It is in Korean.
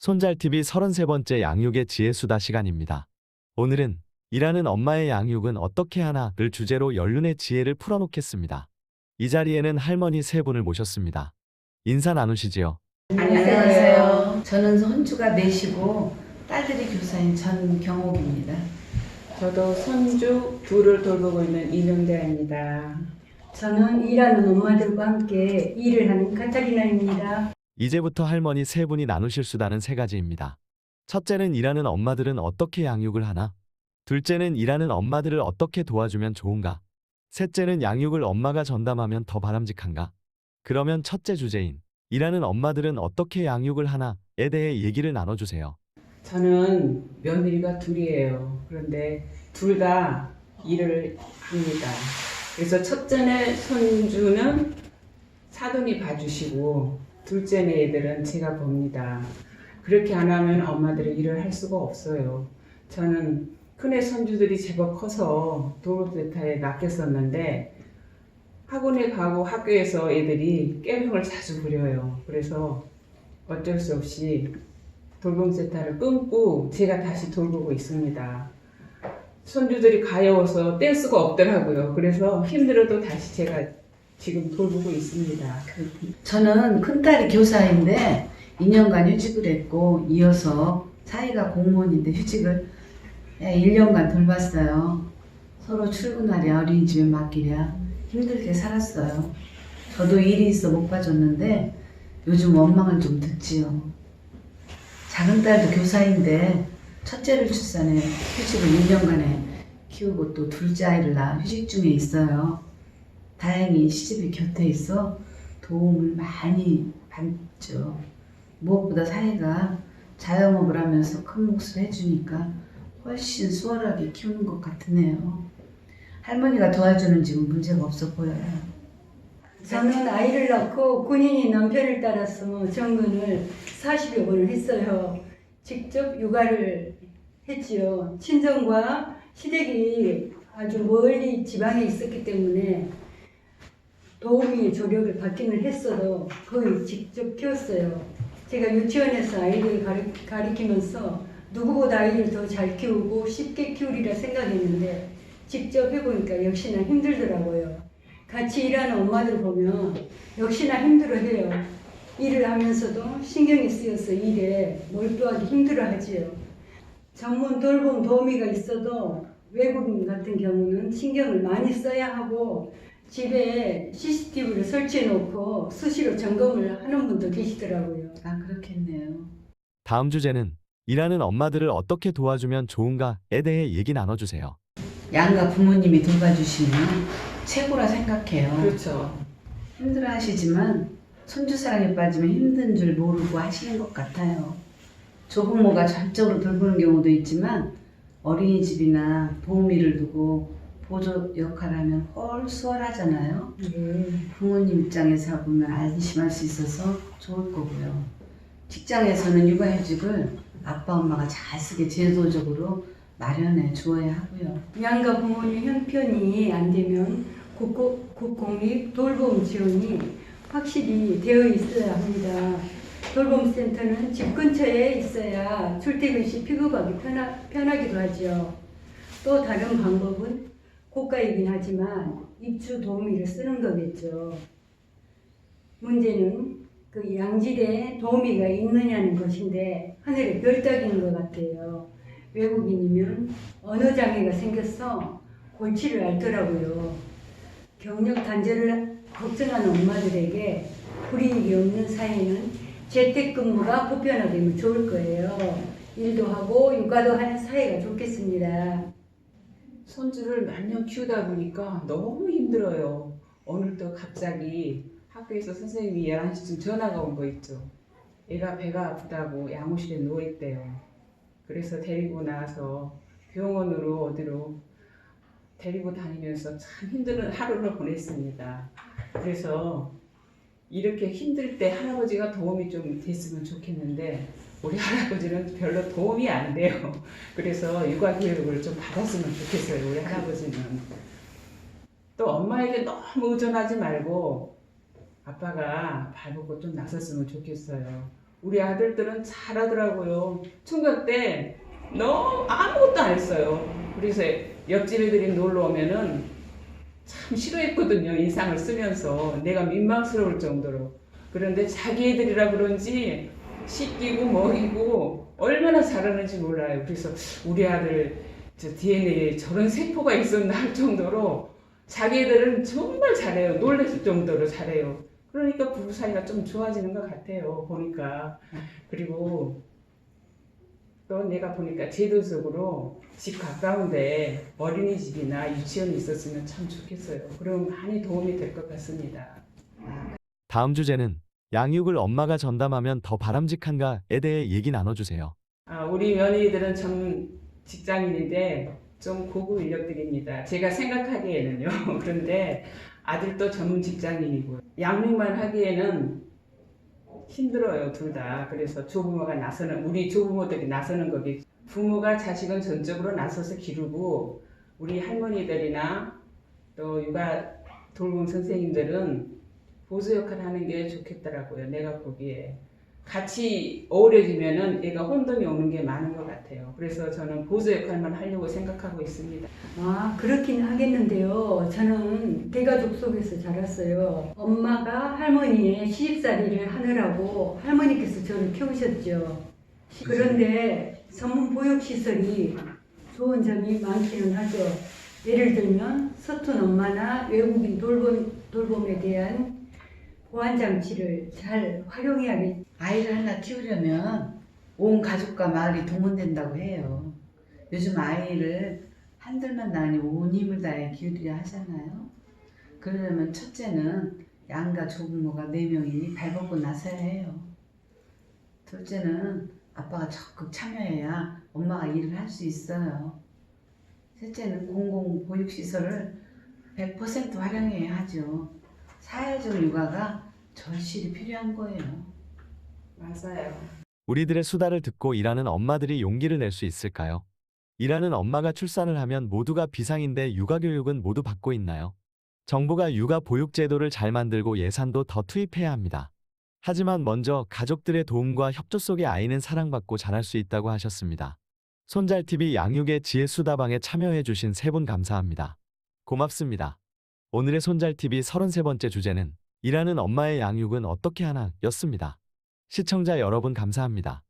손잘TV 33번째 양육의 지혜수다 시간입니다. 오늘은 일하는 엄마의 양육은 어떻게 하나를 주제로 연륜의 지혜를 풀어놓겠습니다. 이 자리에는 할머니 세 분을 모셨습니다. 인사 나누시지요. 안녕하세요. 저는 손주가 넷이고 딸들이 교사인 전경옥입니다. 저도 손주 둘을 돌보고 있는 이명대입니다. 저는 일하는 엄마들과 함께 일을 하는 카타리나입니다. 이제부터 할머니 세 분이 나누실 수다는 세 가지입니다. 첫째는 일하는 엄마들은 어떻게 양육을 하나? 둘째는 일하는 엄마들을 어떻게 도와주면 좋은가? 셋째는 양육을 엄마가 전담하면 더 바람직한가? 그러면 첫째 주제인 일하는 엄마들은 어떻게 양육을 하나에 대해 얘기를 나눠주세요. 저는 며느리가 둘이에요. 그런데 둘 다 일을 합니다. 그래서 첫째네 손주는 사돈이 봐주시고 둘째네 애들은 제가 봅니다. 그렇게 안 하면 엄마들이 일을 할 수가 없어요. 저는 큰애 손주들이 제법 커서 도로세타에 낚였었는데 학원에 가고 학교에서 애들이 깨병을 자주 부려요. 그래서 어쩔 수 없이 돌봄센터를 끊고 제가 다시 돌보고 있습니다. 손주들이 가여워서 뗄 수가 없더라고요. 그래서 힘들어도 다시 제가 지금 돌보고 있습니다. 저는 큰딸이 교사인데 2년간 휴직을 했고 이어서 사이가 공무원인데 휴직을 1년간 돌봤어요. 서로 출근하랴 어린이집에 맡기랴 힘들게 살았어요. 저도 일이 있어 못 봐줬는데 요즘 원망을 좀 듣지요. 작은 딸도 교사인데 첫째를 출산해 휴직을 1년간에 키우고 또 둘째 아이를 낳아 휴직 중에 있어요. 다행히 시집이 곁에 있어 도움을 많이 받죠. 무엇보다 사이가 자영업을 하면서 큰 몫을 해주니까 훨씬 수월하게 키우는 것 같으네요. 할머니가 도와주는 집은 문제가 없어 보여요. 저는 아이를 낳고 군인인 남편을 따라서 정근을 40여 번을 했어요. 직접 육아를 했지요. 친정과 시댁이 아주 멀리 지방에 있었기 때문에 도우미 조력을 받기는 했어도 거의 직접 키웠어요. 제가 유치원에서 아이를 가리키면서 누구보다 아이를 더 잘 키우고 쉽게 키우리라 생각했는데 직접 해보니까 역시나 힘들더라고요. 같이 일하는 엄마들 보면 역시나 힘들어해요. 일을 하면서도 신경이 쓰여서 일에 몰두하기 힘들어하지요. 전문 돌봄 도우미가 있어도 외국인 같은 경우는 신경을 많이 써야 하고 집에 CCTV를 설치해 놓고 수시로 점검을 하는 분도 계시더라고요. 아, 그렇겠네요. 다음 주제는 일하는 엄마들을 어떻게 도와주면 좋은가에 대해 얘기 나눠주세요. 양가 부모님이 돌봐주시면 최고라 생각해요. 그렇죠. 힘들어 하시지만 손주 사랑에 빠지면 힘든 줄 모르고 하시는 것 같아요. 조부모가 전적으로 돌보는 경우도 있지만 어린이집이나 도우미를 두고 보조 역할하면 훨 수월하잖아요. 부모님 입장에서 보면 안심할 수 있어서 좋을 거고요. 직장에서는 육아휴직을 아빠 엄마가 잘 쓰게 제도적으로 마련해 주어야 하고요. 양가 부모님 형편이 안 되면 국공립 돌봄 지원이 확실히 되어 있어야 합니다. 돌봄센터는 집 근처에 있어야 출퇴근 시 픽업하기 편하기도 하죠. 또 다른 방법은 고가이긴 하지만 입주 도우미를 쓰는 거겠죠. 문제는 그 양질의 도우미가 있느냐는 것인데 하늘의 별 따기인 것 같아요. 외국인이면 언어 장애가 생겨서 골치를 앓더라고요. 경력 단절을 걱정하는 엄마들에게 불이익이 없는 사회는 재택근무가 보편화되면 좋을 거예요. 일도 하고 육아도 하는 사회가 좋겠습니다. 손주를 몇 년 키우다 보니까 너무 힘들어요. 오늘 또 갑자기 학교에서 선생님이 11시쯤 전화가 온 거 있죠. 애가 배가 아프다고 양호실에 누워있대요. 그래서 데리고 나와서 병원으로 어디로 데리고 다니면서 참 힘든 하루를 보냈습니다. 그래서 이렇게 힘들 때 할아버지가 도움이 좀 됐으면 좋겠는데 우리 할아버지는 별로 도움이 안 돼요. 그래서 육아 교육을 좀 받았으면 좋겠어요. 우리 할아버지는. 또 엄마에게 너무 의존하지 말고 아빠가 발벗고 좀 나섰으면 좋겠어요. 우리 아들들은 잘하더라고요. 총각 때 너무 아무것도 안 했어요. 그래서 옆집 애들이 놀러 오면은 참 싫어했거든요. 인상을 쓰면서 내가 민망스러울 정도로. 그런데 자기 애들이라 그런지 씻기고 먹이고 얼마나 잘하는지 몰라요. 그래서 우리 아들 저 DNA에 저런 세포가 있었나 할 정도로 자기 애들은 정말 잘해요. 놀랬을 정도로 잘해요. 그러니까 부부 사이가 좀 좋아지는 것 같아요. 보니까. 그리고 또 내가 보니까 제도적으로 집 가까운데 어린이집이나 유치원이 있었으면 참 좋겠어요. 그럼 많이 도움이 될 것 같습니다. 다음 주제는 양육을 엄마가 전담하면 더 바람직한가에 대해 얘기 나눠주세요. 우리 며느리들은 전문 직장인인데 좀 고급 인력들입니다. 제가 생각하기에는요. 그런데 아들도 전문 직장인이고 양육만 하기에는 힘들어요, 둘 다. 그래서 조부모가 나서는, 우리 조부모들이 나서는 거기. 부모가 자식은 전적으로 나서서 기르고 우리 할머니들이나 또 육아 돌봄 선생님들은 보조 역할을 하는 게 좋겠더라고요. 내가 보기에. 같이 어우러지면은 애가 혼돈이 오는 게 많은 것 같아요. 그래서 저는 보조 역할만 하려고 생각하고 있습니다. 그렇긴 하겠는데요. 저는 대가족 속에서 자랐어요. 엄마가 할머니의 시집살이를 하느라고 할머니께서 저를 키우셨죠. 그런데 전문 보육시설이 좋은 점이 많기는 하죠. 예를 들면 서툰 엄마나 외국인 돌봄에 대한 보완장치를 잘 활용해야겠죠. 아이를 하나 키우려면 온 가족과 마을이 동원된다고 해요. 요즘 아이를 한둘만 낳으니 온 힘을 다해 기르려 하잖아요. 그러려면 첫째는 양가 조부모가 4명이 발벗고 나서야 해요. 둘째는 아빠가 적극 참여해야 엄마가 일을 할 수 있어요. 셋째는 공공보육시설을 100% 활용해야 하죠. 사회적 육아가 절실히 필요한 거예요. 맞아요. 우리들의 수다를 듣고 일하는 엄마들이 용기를 낼 수 있을까요? 일하는 엄마가 출산을 하면 모두가 비상인데 육아교육은 모두 받고 있나요? 정부가 육아 보육 제도를 잘 만들고 예산도 더 투입해야 합니다. 하지만 먼저 가족들의 도움과 협조 속에 아이는 사랑받고 자랄 수 있다고 하셨습니다. 손잘TV 양육의 지혜 수다방에 참여해주신 3분 감사합니다. 고맙습니다. 오늘의 손잘TV 33번째 주제는 일하는 엄마의 양육은 어떻게 하나 였습니다. 시청자 여러분 감사합니다.